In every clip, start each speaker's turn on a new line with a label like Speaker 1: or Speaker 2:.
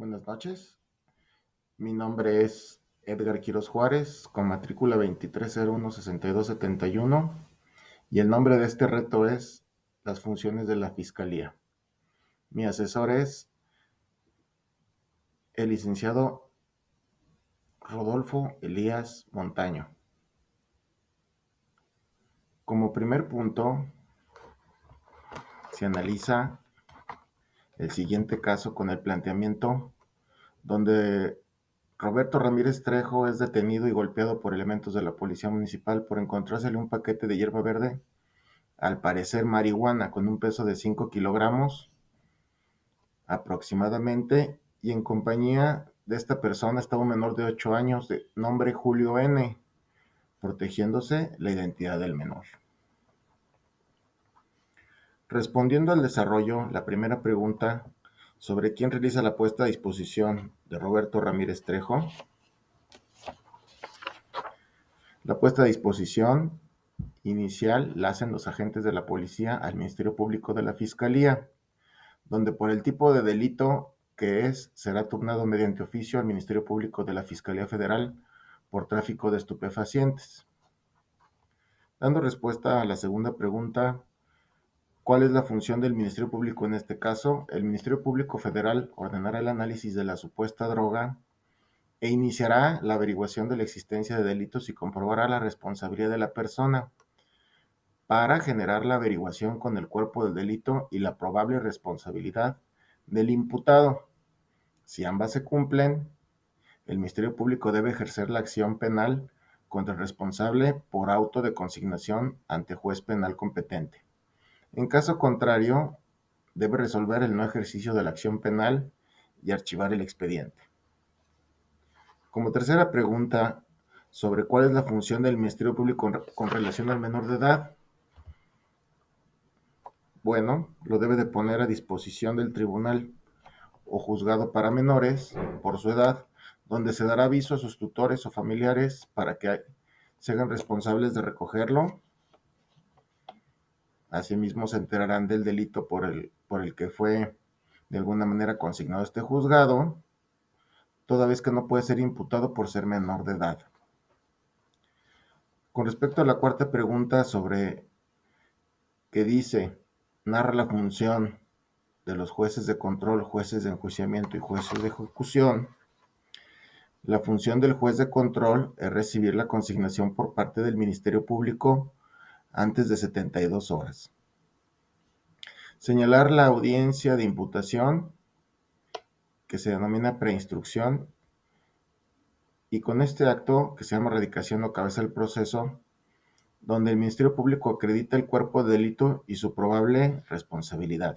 Speaker 1: Buenas noches, mi nombre es Edgar Quiroz Juárez, con matrícula 2301-6271, y el nombre de este reto es Las funciones de la Fiscalía. Mi asesor es el licenciado Rodolfo Elías Montaño. Como primer punto, se analiza el siguiente caso con el planteamiento donde Roberto Ramírez Trejo es detenido y golpeado por elementos de la Policía Municipal por encontrársele un paquete de hierba verde, al parecer marihuana, con un peso de 5 kilogramos aproximadamente, y en compañía de esta persona estaba un menor de 8 años de nombre Julio N., protegiéndose la identidad del menor. Respondiendo al desarrollo, la primera pregunta sobre quién realiza la puesta a disposición de Roberto Ramírez Trejo. La puesta a disposición inicial la hacen los agentes de la policía al Ministerio Público de la Fiscalía, donde por el tipo de delito que es, será turnado mediante oficio al Ministerio Público de la Fiscalía Federal por tráfico de estupefacientes. Dando respuesta a la segunda pregunta, ¿cuál es la función del Ministerio Público en este caso? El Ministerio Público Federal ordenará el análisis de la supuesta droga e iniciará la averiguación de la existencia de delitos y comprobará la responsabilidad de la persona para generar la averiguación con el cuerpo del delito y la probable responsabilidad del imputado. Si ambas se cumplen, el Ministerio Público debe ejercer la acción penal contra el responsable por auto de consignación ante juez penal competente. En caso contrario, debe resolver el no ejercicio de la acción penal y archivar el expediente. Como tercera pregunta, sobre cuál es la función del Ministerio Público con relación al menor de edad, bueno, lo debe de poner a disposición del tribunal o juzgado para menores por su edad, donde se dará aviso a sus tutores o familiares para que se hagan responsables de recogerlo. Asimismo, se enterarán del delito por el que fue de alguna manera consignado a este juzgado, toda vez que no puede ser imputado por ser menor de edad. Con respecto a la cuarta pregunta sobre que dice, narra la función de los jueces de control, jueces de enjuiciamiento y jueces de ejecución. La función del juez de control es recibir la consignación por parte del Ministerio Público antes de 72 horas. Señalar la audiencia de imputación, que se denomina preinstrucción, y con este acto, que se llama radicación o cabeza del proceso, donde el Ministerio Público acredita el cuerpo de delito y su probable responsabilidad.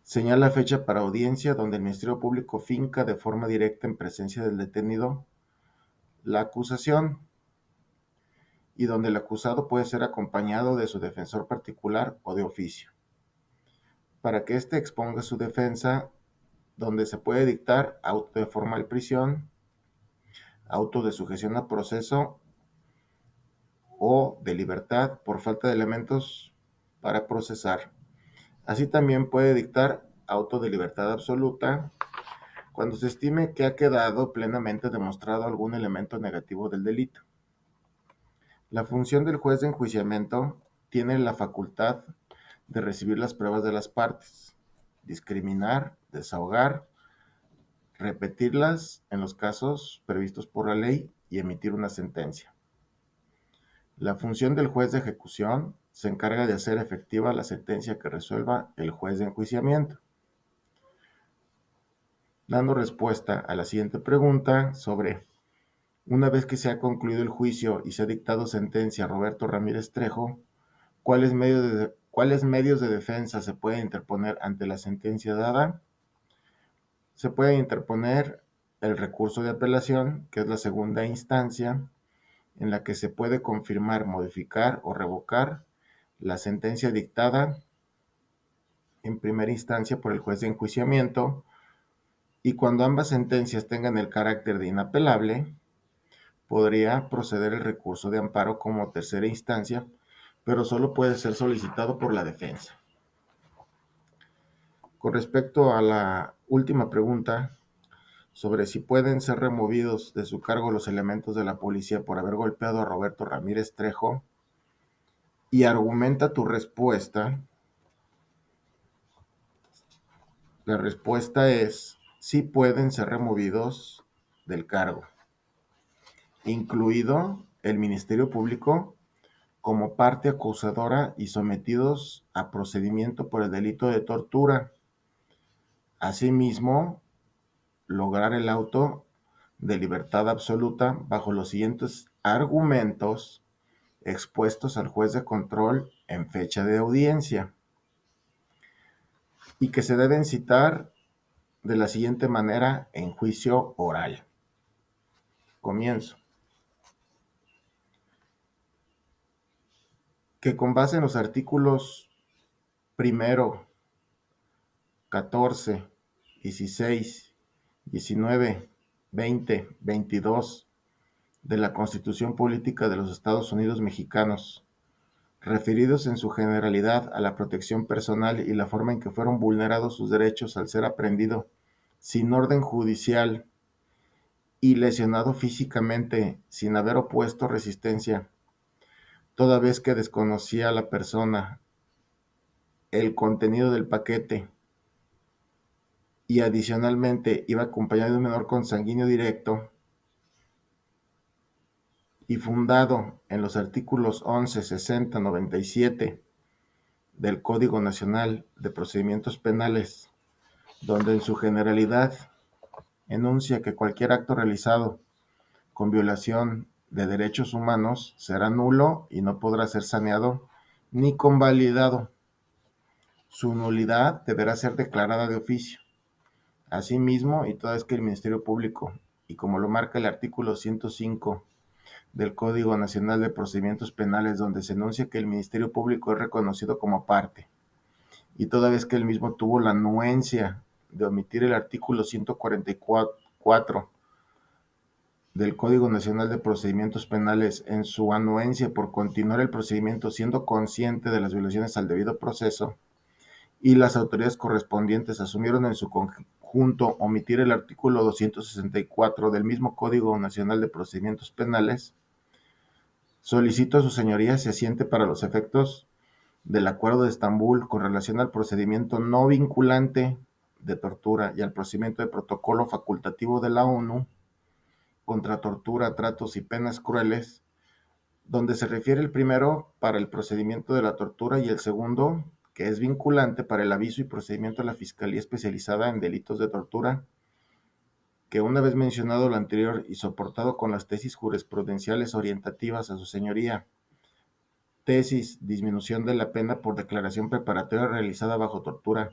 Speaker 1: Señala fecha para audiencia, donde el Ministerio Público finca de forma directa en presencia del detenido la acusación, y donde el acusado puede ser acompañado de su defensor particular o de oficio, para que éste exponga su defensa, donde se puede dictar auto de formal prisión, auto de sujeción a proceso o de libertad por falta de elementos para procesar. Así también puede dictar auto de libertad absoluta cuando se estime que ha quedado plenamente demostrado algún elemento negativo del delito. La función del juez de enjuiciamiento tiene la facultad de recibir las pruebas de las partes, discriminar, desahogar, repetirlas en los casos previstos por la ley y emitir una sentencia. La función del juez de ejecución se encarga de hacer efectiva la sentencia que resuelva el juez de enjuiciamiento. Dando respuesta a la siguiente pregunta sobre, una vez que se ha concluido el juicio y se ha dictado sentencia a Roberto Ramírez Trejo, ¿cuáles medios de defensa se pueden interponer ante la sentencia dada? Se puede interponer el recurso de apelación, que es la segunda instancia, en la que se puede confirmar, modificar o revocar la sentencia dictada en primera instancia por el juez de enjuiciamiento, y cuando ambas sentencias tengan el carácter de inapelable, podría proceder el recurso de amparo como tercera instancia, pero solo puede ser solicitado por la defensa. Con respecto a la última pregunta sobre si pueden ser removidos de su cargo los elementos de la policía por haber golpeado a Roberto Ramírez Trejo, y argumenta tu respuesta, la respuesta es sí pueden ser removidos del cargo, incluido el Ministerio Público como parte acusadora y sometidos a procedimiento por el delito de tortura. Asimismo, lograr el auto de libertad absoluta bajo los siguientes argumentos expuestos al juez de control en fecha de audiencia y que se deben citar de la siguiente manera en juicio oral. Comienzo. Que con base en los artículos primero, 14, 16, 19, 20, 22 de la Constitución Política de los Estados Unidos Mexicanos, referidos en su generalidad a la protección personal y la forma en que fueron vulnerados sus derechos al ser aprehendido sin orden judicial y lesionado físicamente sin haber opuesto resistencia, toda vez que desconocía a la persona, el contenido del paquete y adicionalmente iba acompañado de un menor consanguíneo directo y fundado en los artículos 11, 60, 97 del Código Nacional de Procedimientos Penales, donde en su generalidad enuncia que cualquier acto realizado con violación de derechos humanos será nulo y no podrá ser saneado ni convalidado. Su nulidad deberá ser declarada de oficio. Asimismo, y toda vez que el Ministerio Público, y como lo marca el artículo 105 del Código Nacional de Procedimientos Penales, donde se enuncia que el Ministerio Público es reconocido como parte, y toda vez que él mismo tuvo la anuencia de omitir el artículo 144 del Código Nacional de Procedimientos Penales en su anuencia por continuar el procedimiento siendo consciente de las violaciones al debido proceso, y las autoridades correspondientes asumieron en su conjunto omitir el artículo 264 del mismo Código Nacional de Procedimientos Penales, solicito a su señoría se asiente para los efectos del Acuerdo de Estambul con relación al procedimiento no vinculante de tortura y al procedimiento de protocolo facultativo de la ONU contra tortura, tratos y penas crueles, donde se refiere el primero para el procedimiento de la tortura y el segundo, que es vinculante para el aviso y procedimiento de la Fiscalía Especializada en Delitos de Tortura, que una vez mencionado lo anterior y soportado con las tesis jurisprudenciales orientativas a su señoría, tesis disminución de la pena por declaración preparatoria realizada bajo tortura,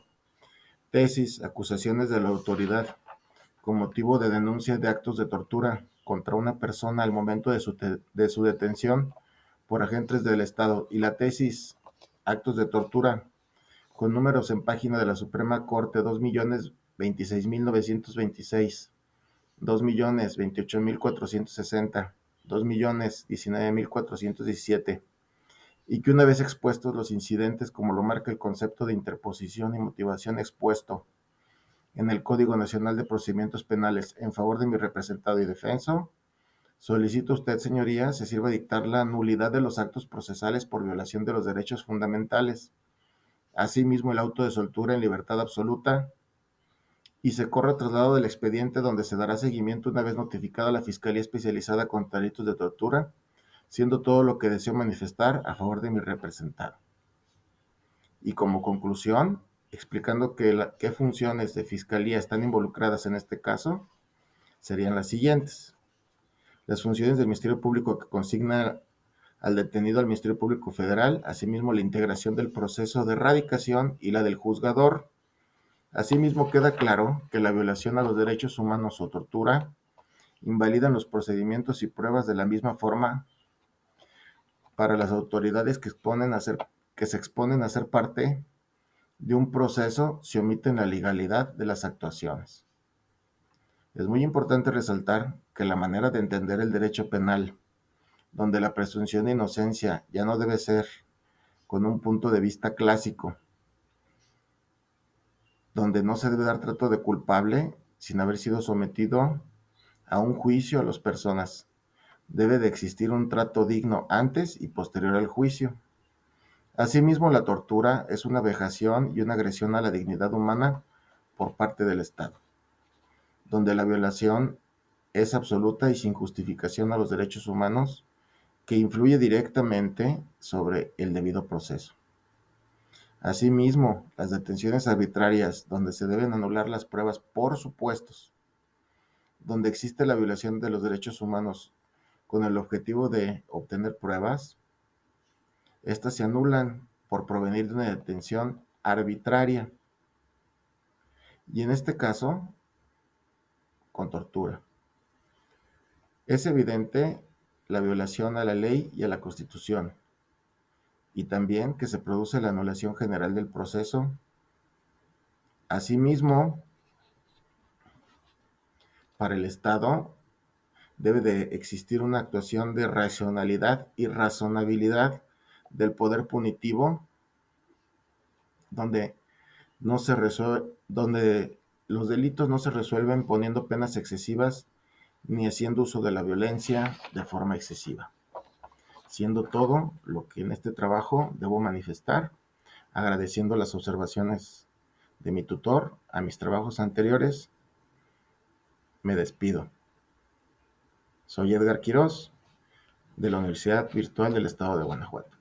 Speaker 1: tesis acusaciones de la autoridad con motivo de denuncia de actos de tortura contra una persona al momento de su detención por agentes del Estado, y la tesis actos de tortura con números en página de la Suprema Corte 2.026.926, 2.028.460, 2.019.417, y que una vez expuestos los incidentes como lo marca el concepto de interposición y motivación expuesto en el Código Nacional de Procedimientos Penales en favor de mi representado y defenso, solicito a usted, señoría, se sirva a dictar la nulidad de los actos procesales por violación de los derechos fundamentales, asimismo el auto de soltura en libertad absoluta, y se corre traslado del expediente donde se dará seguimiento una vez notificada la Fiscalía Especializada contra Delitos de Tortura, siendo todo lo que deseo manifestar a favor de mi representado. Y como conclusión, explicando qué funciones de Fiscalía están involucradas en este caso, serían las siguientes. Las funciones del Ministerio Público que consigna al detenido al Ministerio Público Federal, asimismo la integración del proceso de erradicación y la del juzgador. Asimismo queda claro que la violación a los derechos humanos o tortura invalidan los procedimientos y pruebas de la misma forma para las autoridades que se exponen a ser parte de un proceso si omiten la legalidad de las actuaciones. Es muy importante resaltar que la manera de entender el derecho penal, donde la presunción de inocencia ya no debe ser con un punto de vista clásico, donde no se debe dar trato de culpable sin haber sido sometido a un juicio a las personas. Debe de existir un trato digno antes y posterior al juicio. Asimismo, la tortura es una vejación y una agresión a la dignidad humana por parte del Estado, donde la violación es absoluta y sin justificación a los derechos humanos, que influye directamente sobre el debido proceso. Asimismo, las detenciones arbitrarias, donde se deben anular las pruebas por supuestos, donde existe la violación de los derechos humanos con el objetivo de obtener pruebas, estas se anulan por provenir de una detención arbitraria, y en este caso, con tortura. Es evidente la violación a la ley y a la Constitución, y también que se produce la anulación general del proceso. Asimismo, para el Estado debe de existir una actuación de racionalidad y razonabilidad del poder punitivo, donde donde los delitos no se resuelven poniendo penas excesivas ni haciendo uso de la violencia de forma excesiva. Siendo todo lo que en este trabajo debo manifestar, agradeciendo las observaciones de mi tutor a mis trabajos anteriores, me despido. Soy Edgar Quirós, de la Universidad Virtual del Estado de Guanajuato.